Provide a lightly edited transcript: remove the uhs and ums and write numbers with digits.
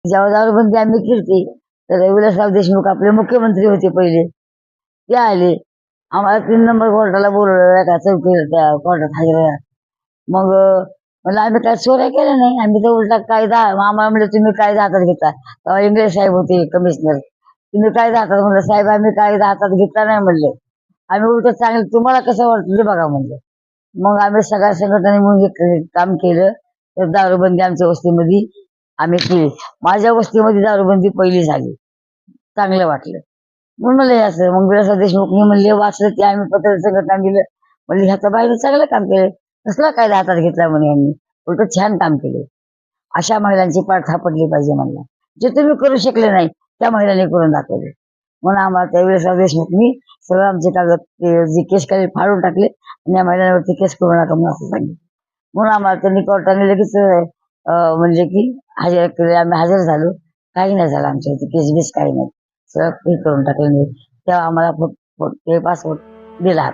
जेव्हा दारूबंदी आम्ही केली तर विलासराव देशमुख आपले मुख्यमंत्री होते पहिले, ते आले. आम्हाला 3 नंबर कोर्टाला बोलवलं का चौकीला त्या कोर्टात हजर. मग म्हणलं आम्ही काय चोऱ्या केल्या नाही, आम्ही तर उलटा कायदा आम्हाला म्हणलं तुम्ही कायदा हातात घेता. तेव्हा इंगळे साहेब होते कमिशनर. तुम्ही कायदा हातात म्हणलं साहेब आम्ही कायदा हातात घेतला नाही म्हणलं. आम्ही उलट चांगलं तुम्हाला कसं वाटतं ते बघा म्हणलं. मग आम्ही सगळ्या संघटनांनी मिळून हे काम केलं. तर दारूबंदी आमच्या वस्तीमध्ये आम्ही केली. माझ्या वस्तीमध्ये दारूबंदी पहिली झाली. चांगलं वाटलं. म्हणून म्हणलं हे असं मग विलासराव देशमुखनी म्हणले वाचलं ते आम्ही पत्र संघटना दिलं. म्हणजे ह्याचा बाईनं चांगलं काम केलं. कसला कायदा हातात घेतला म्हणे यांनी. उलट छान काम केले. अशा महिलांची पाठ थापडली पाहिजे म्हणला. जे तुम्ही करू शकले नाही त्या महिलांनी करून दाखवले. म्हणून आम्हाला त्या विलासराव देशमुखनी सगळं आमचे कागद जे केस काही फाडून टाकले आणि या महिलांवरती केस करू नका म्हणून असं सांगितलं. म्हणून आम्हाला त्यांनी कोर्टाने लगेच म्हणजे की हजर केले. आम्ही हजर झालो. काही नाही झालं आमच्यावरती केस बीस काही नाही. सगळं हे करून टाकलं. तेव्हा आम्हाला ते पासपोर्ट दिला.